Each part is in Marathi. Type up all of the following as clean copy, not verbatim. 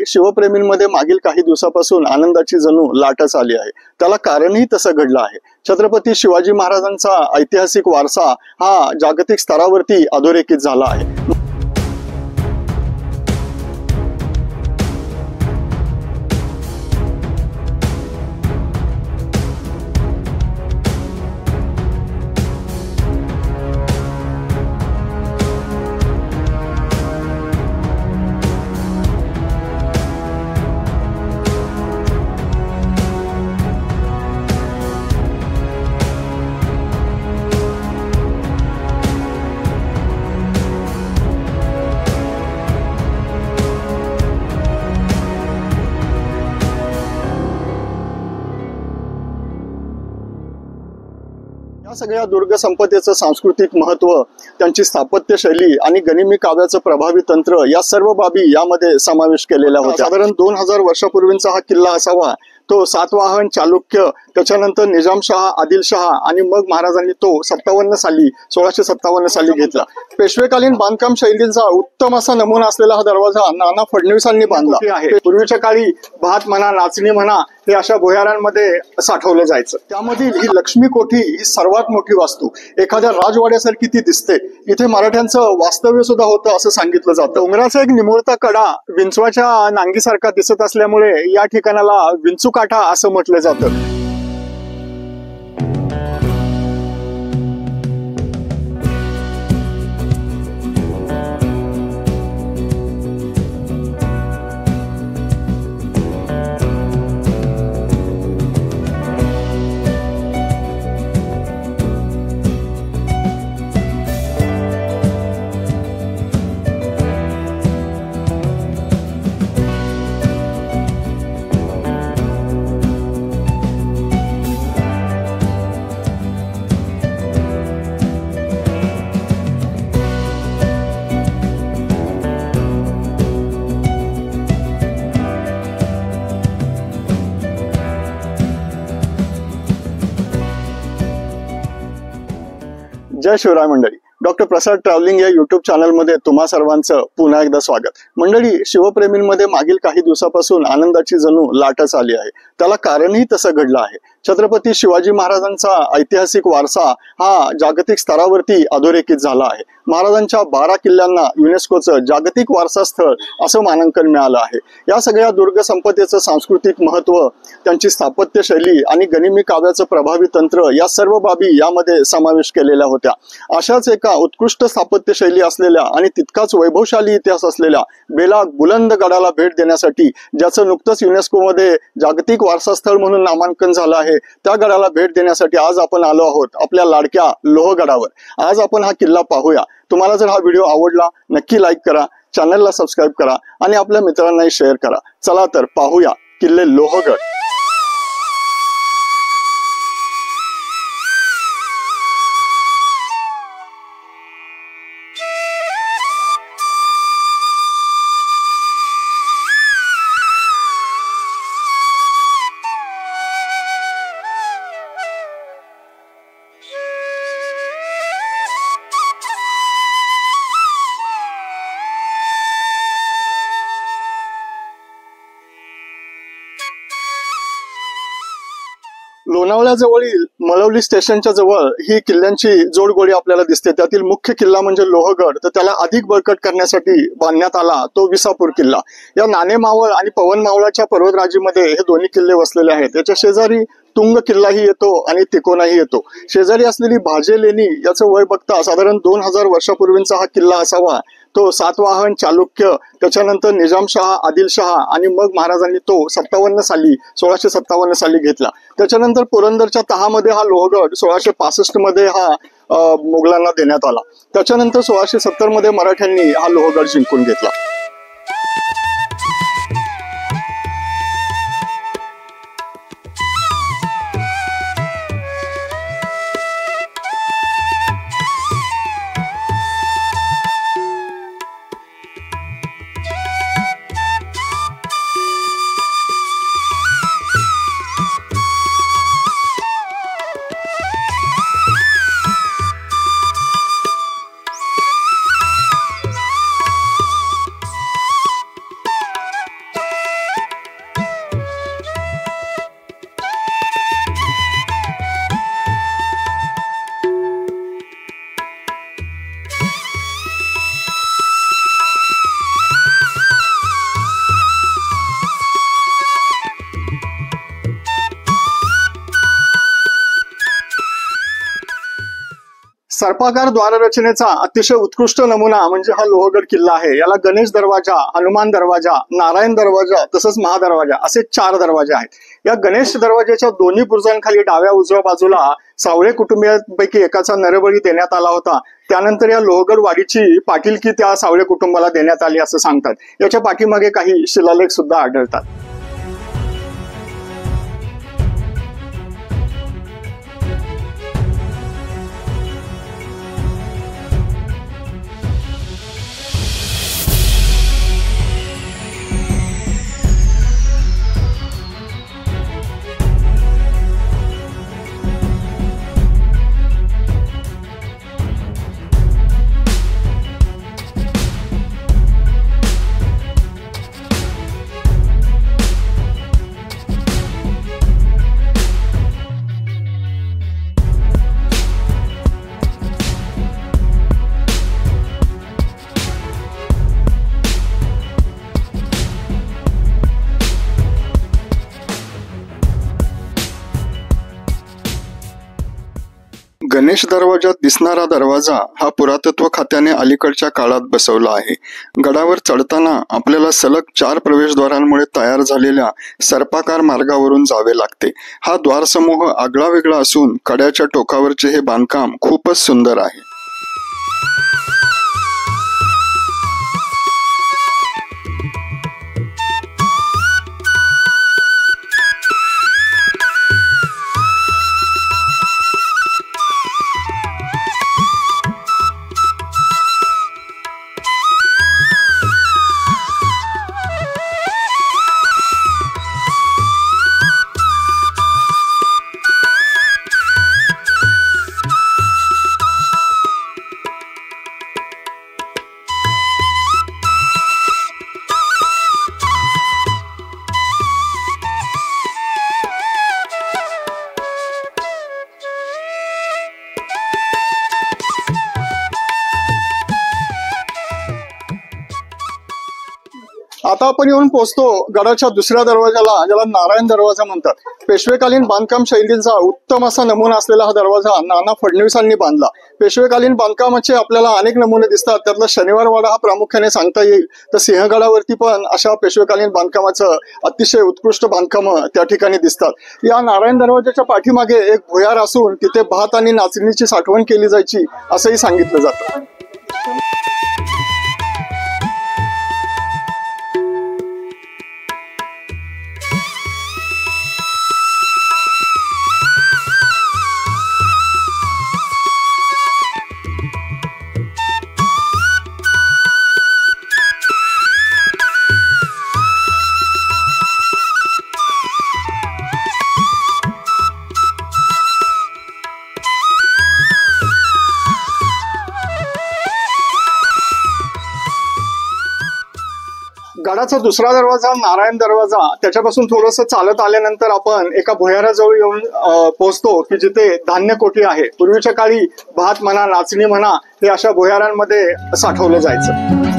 शिवप्रेमींमध्ये मागील काही दिवसापासून आनंदाची जणू लाटच आली आहे। त्याला कारणही तसं घडलं आहे। छत्रपती शिवाजी महाराजांचा ऐतिहासिक वारसा हा जागतिक स्तरावरती अधोरेखित झाला आहे। या सगळ्या दुर्ग संपदेचं सांस्कृतिक महत्व, त्यांची स्थापत्य शैली आणि गनिमी काव्याचं प्रभावी तंत्र या सर्व बाबी यामध्ये समावेश केलेल्या होत्या। साधारण 2000 वर्षापूर्वींचा हा किल्ला असावा। तो सातवाहन चालुक्य, त्याच्यानंतर निजामशहा, आदिलशहा आणि मग महाराजांनी तो 1657 साली घेतला। पेशवेकालीन बांधकाम शैलींचा उत्तम असा नमुना असलेला हा दरवाजा नाना फडणवीसांनी बांधला आहे। पूर्वीच्या काळी भात म्हणा, नाचणी म्हणा, हे अशा भुयारांमध्ये साठवलं जायचं। त्यामधील ही लक्ष्मी कोठी ही सर्वात मोठी वास्तू, एखाद्या राजवाड्यासारखी ती दिसते। इथे मराठ्यांचं वास्तव्य सुद्धा होतं असं सांगितलं जातं। डोंगराचा एक निमुळता कडा विंचवाच्या नांगीसारखा दिसत असल्यामुळे या ठिकाणाला विंचूकाठा असं म्हटलं जातं। जय शिवराय मंडळी। डॉक्टर प्रसाद ट्रॅव्हलिंग या युट्यूब चॅनलमध्ये तुम्हा सर्वांचं पुन्हा एकदा स्वागत। मंडळी, शिवप्रेमींमध्ये मागील काही दिवसापासून आनंदाची जणू लाटच आली आहे। त्याला कारणही तसं घडलं आहे। छत्रपती शिवाजी महाराजांचा ऐतिहासिक वारसा हा जागतिक स्तरावरती अधोरेखित झाला आहे। महाराजांच्या 12 किल्ल्यांना युनेस्कोचं जागतिक वारसा स्थळ असं मानांकन मिळालं आहे। या सगळ्या दुर्ग संपदेचं सांस्कृतिक महत्व, त्यांची स्थापत्य शैली आणि गनिमी काव्याचं प्रभावी तंत्र या सर्व बाबी यामध्ये समावेश केलेल्या होत्या। अशाच एका उत्कृष्ट स्थापत्य शैली असलेल्या आणि तितकाच वैभवशाली इतिहास असलेल्या बेलाग बुलंद गडाला भेट देण्यासाठी, ज्याचं नुकतंच युनेस्कोमध्ये जागतिक वारसा स्थळ म्हणून नामांकन झालं आहे, त्या गडाला भेट देण्यासाठी आज आपण आलो आहोत आपल्या लाडक्या लोहगडावर। आज आपण हा किल्ला पाहूया। तुम्हाला जर हा व्हिडिओ आवडला नक्की लाईक करा, चॅनलला सबस्क्राईब करा आणि आपल्या मित्रांनाही शेअर करा। चला तर पाहूया किल्ले लोहगड। लोणावळ्याजवळील मळवली स्टेशनच्या जवळ ही किल्ल्यांची जोडगोळी आपल्याला दिसते। त्यातील मुख्य किल्ला म्हणजे लोहगड, तर त्याला अधिक बळकट करण्यासाठी बांधण्यात आला तो विसापूर किल्ला। या नाणे मावळ आणि पवन मावळाच्या पर्वतराजीमध्ये हे दोन्ही किल्ले वसलेले आहेत। याच्या शेजारी तुंग किल्लाही येतो आणि तिकोनाही येतो। शेजारी असलेली भाजे लेणी याचं वय बघता साधारण 2000 वर्षापूर्वींचा हा किल्ला असावा। तो सातवाहन चालुक्य, त्याच्यानंतर निजामशहा, आदिलशहा आणि मग महाराजांनी तो 1657 साली घेतला। त्याच्यानंतर पुरंदरच्या तहामध्ये हा लोहगड 1665 मध्ये हा मुघलांना देण्यात आला। त्याच्यानंतर 1670 मध्ये मराठ्यांनी हा लोहगड जिंकून घेतला। सर्पाकार द्वाररचनेचा अतिशय उत्कृष्ट नमुना म्हणजे हा लोहगड किल्ला आहे। याला गणेश दरवाजा, हनुमान दरवाजा, नारायण दरवाजा तसंच महादरवाजा असे 4 दरवाजे आहेत। या गणेश दरवाजाच्या दोन्ही बुरुजांखाली डाव्या उजव्या बाजूला सावळे कुटुंबियांपैकी एकाचा नरबळी देण्यात आला होता। त्यानंतर या लोहगड वाडीची पाटीलकी त्या सावळे कुटुंबाला देण्यात आली असं सांगतात। याच्या पाठीमागे काही शिलालेख सुद्धा आढळतात। गणेश दरवाजात दिसणारा दरवाजा हा पुरातत्व खात्याने अलीकडच्या काळात बसवला आहे। गडावर चढताना आपल्याला सलग 4 प्रवेशद्वारांमुळे तयार झालेल्या सर्पाकार मार्गावरून जावे लागते। हा द्वारसमूह आगळा वेगळा असून कड्याच्या टोकावरचे हे बांधकाम खूपच सुंदर आहे। आता आपण येऊन पोहोचतो गडाच्या दुसऱ्या दरवाजाला, ज्याला नारायण दरवाजा म्हणतात। पेशवेकालीन बांधकाम शैलीचा उत्तम असा नमुना असलेला हा दरवाजा नाना फडणवीसांनी बांधला। पेशवेकालीन बांधकामाचे आपल्याला अनेक नमुने दिसतात, त्यातला शनिवारवाडा हा प्रामुख्याने सांगता येईल। तर सिंहगडावरती पण अशा पेशवेकालीन बांधकामाचं अतिशय उत्कृष्ट बांधकाम त्या ठिकाणी दिसतात। या नारायण दरवाजाच्या पाठीमागे एक भुयार असून तिथे भात आणि नाचणीची साठवण केली जायची असंही सांगितलं जातं। गडाचा दुसरा दरवाजा नारायण दरवाजा, त्याच्यापासून थोडंसं चालत आल्यानंतर आपण एका भुयाराजवळ येऊन पोहोचतो की जिथे धान्य कोठी आहे। पूर्वीच्या काळी भात म्हणा, नाचणी म्हणा, हे अशा भुयारांमध्ये साठवलं जायचं।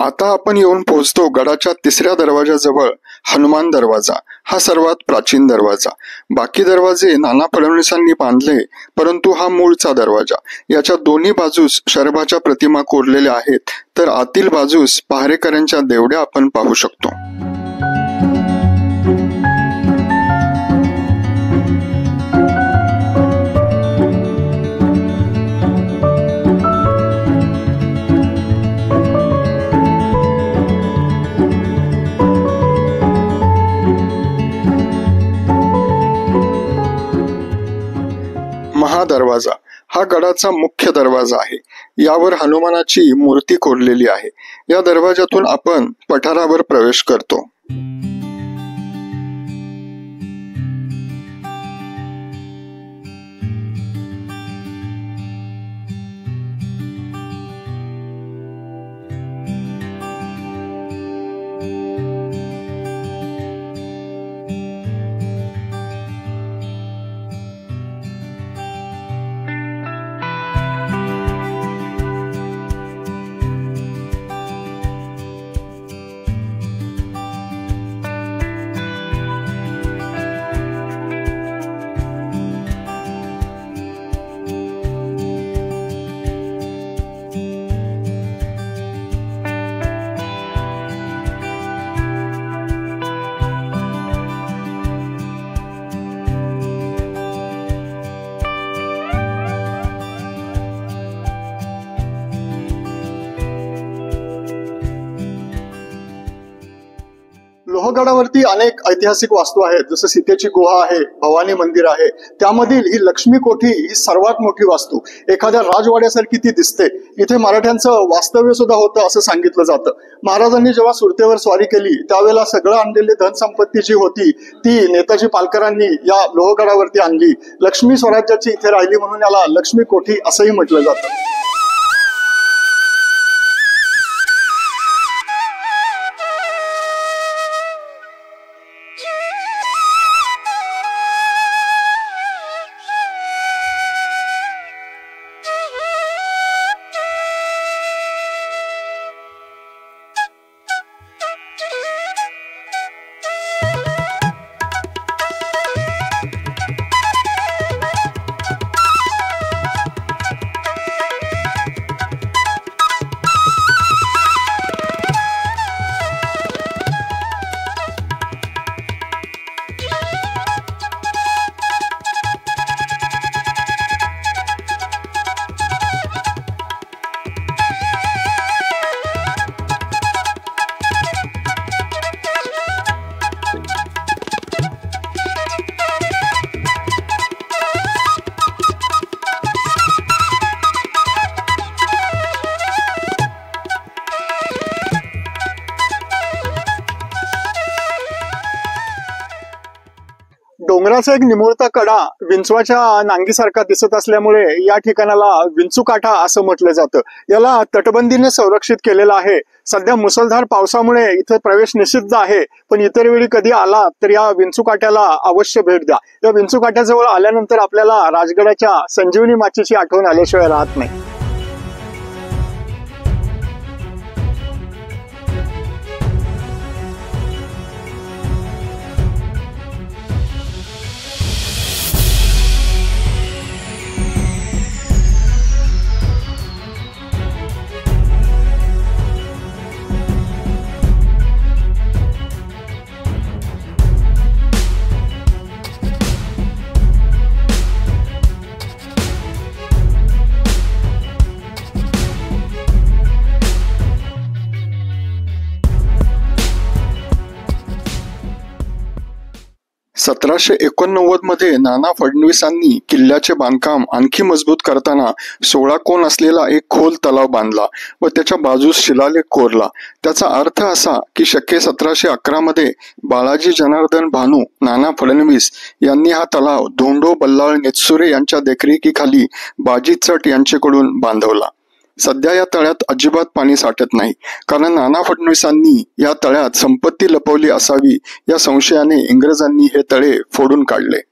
आता आपण येऊन पोहोचतो गडाच्या तिसऱ्या दरवाजाजवळ, हनुमान दरवाजा। हा सर्वात प्राचीन दरवाजा। बाकी दरवाजे नाना फडणवीसांनी बांधले, परंतु हा मूळचा दरवाजा। याच्या दोन्ही बाजूस शरभाच्या प्रतिमा कोरलेल्या आहेत, तर आतील बाजूस पहारेकऱ्यांच्या देवड्या आपण पाहू शकतो। महादरवाजा हा गडाचा मुख्य दरवाजा आहे। यावर हनुमानाची मूर्ती कोरलेली आहे। या दरवाजातून आपण पठारावर प्रवेश करतो। लोहगडावरती अनेक ऐतिहासिक वास्तू आहेत, जसं सीतेची गुहा आहे, भवानी मंदिर आहे. त्यामधील ही लक्ष्मी कोठी ही सर्वात मोठी वास्तू, एखाद्या राजवाड्यासारखी ती दिसते. इथे मराठ्यांचं वास्तव्य सुद्धा होतं असं सांगितलं जातं. महाराजांनी जेव्हा सुरतेवर स्वारी केली त्यावेळेला सगळं आणलेली धनसंपत्ती जी होती ती नेताजी पालकरांनी या लोहगडावरती आणली. लक्ष्मी स्वराज्याची इथे राहिली म्हणून याला लक्ष्मी कोठी असंही म्हटलं जातं. डोंगराचा एक निमुळता कडा विंचवाच्या नांगीसारखा दिसत असल्यामुळे या ठिकाणाला विंचूकाठा असं म्हटलं जातं. याला तटबंदीने संरक्षित केलेलं आहे. सध्या मुसळधार पावसामुळे इथे प्रवेश निषिद्ध आहे, पण इतर वेळी कधी आला तर या विंचूकाठ्याला अवश्य भेट द्या. या विंचूकाठ्याजवळ आल्यानंतर आपल्याला राजगडाच्या संजीवनी माचीची आठवण आल्याशिवाय राहत नाही. सतराशे 1989 मध्ये नाना फडणवीसांनी किल्ल्याचे बांधकाम आणखी मजबूत करताना 16 कोन असलेला एक खोल तलाव बांधला व त्याच्या बाजूस शिलालेख कोरला. त्याचा अर्थ असा की शके 1711 मध्ये बाळाजी जनार्दन भानू नाना फडणवीस यांनी हा तलाव धोंडो बल्लाळ नेत्सुरे यांच्या देखरेखीखाली बाजी चट यांच्याकडून बांधवला. सध्या या तळ्यात अजिबात पाणी साठत नाही, कारण नाना फडणवीसांनी या तळ्यात संपत्ती लपवली असावी या संशयाने इंग्रजांनी हे तळे फोडून काढले.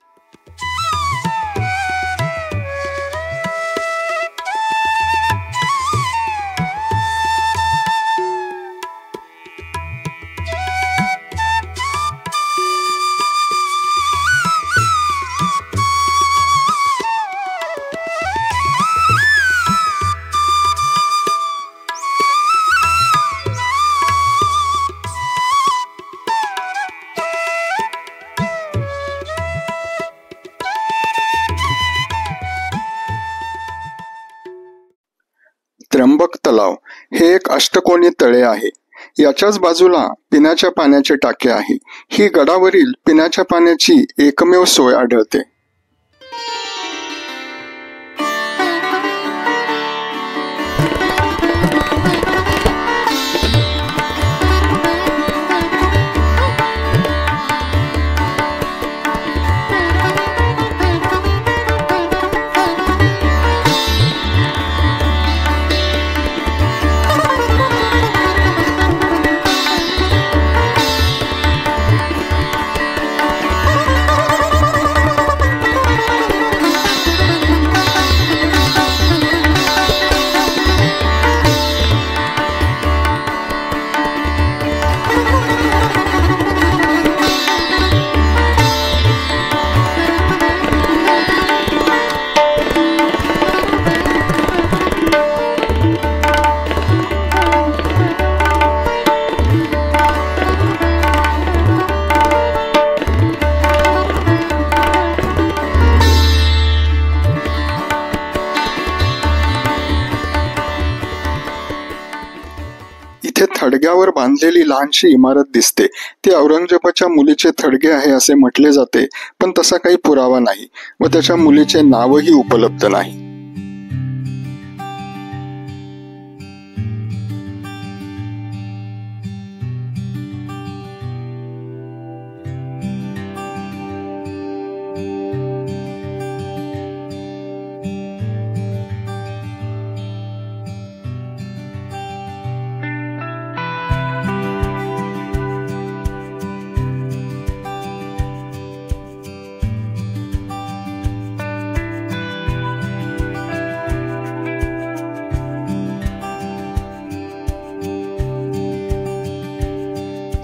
त्र्यंबक तलाव हे एक अष्टकोनी तळे आहे. याच्याच बाजूला पिण्याच्या पाण्याचे टाके आहे. ही गडावरील पिण्याच्या पाण्याची एकमेव सोय आढळते. बांधलेली लहानशी इमारत दिसते. ती औरंगजेबाच्या मुलीचे थडगे आहे असे म्हटले जाते, पण तसा काही पुरावा नाही व त्याच्या मुलीचे नावही उपलब्ध नाही.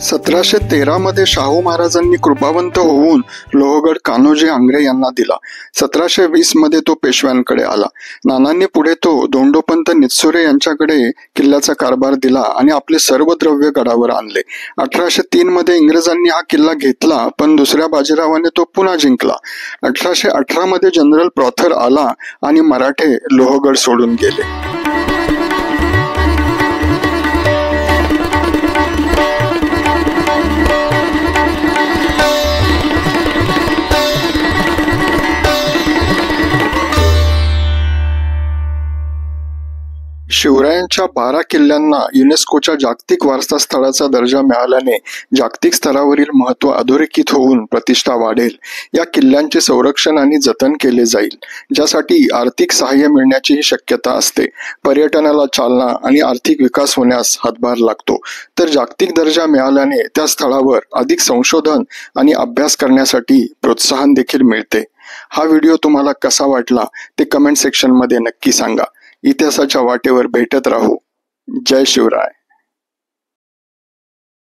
सतराशे 13 मध्ये शाहू महाराजांनी कृपावंत होऊन लोहगड कान्होजी आंग्रे यांना दिला. 1720 मध्ये तो पेशव्यांकडे आला. नानांनी पुढे तो धोंडोपंत नित्सुरे यांच्याकडे किल्ल्याचा कारभार दिला आणि आपले सर्व द्रव्य गडावर आणले. 1803 मध्ये इंग्रजांनी हा किल्ला घेतला, पण दुसऱ्या बाजीरावाने तो पुन्हा जिंकला. 1818 मध्ये जनरल प्रॉथर आला आणि मराठे लोहगड सोडून गेले. शिवरायांच्या 12 किल्ल्यांना युनेस्कोच्या जागतिक वारसा स्थळाचा दर्जा मिळाल्याने जागतिक स्तरावरील महत्त्व अधोरेखित होऊन प्रतिष्ठा वाढेल. या किल्ल्यांचे संरक्षण आणि जतन केले जाईल, ज्यासाठी आर्थिक सहाय्य मिळण्याचीही शक्यता असते. पर्यटनाला चालना आणि आर्थिक विकास होण्यास हातभार लागतो, तर जागतिक दर्जा मिळाल्याने त्या स्थळावर अधिक संशोधन आणि अभ्यास करण्यासाठी प्रोत्साहन देखील मिळते. हा व्हिडिओ तुम्हाला कसा वाटला ते कमेंट सेक्शन मध्ये नक्की सांगा. इतिहासाच्या वाटेवर भेटत राहू. जय शिवराय.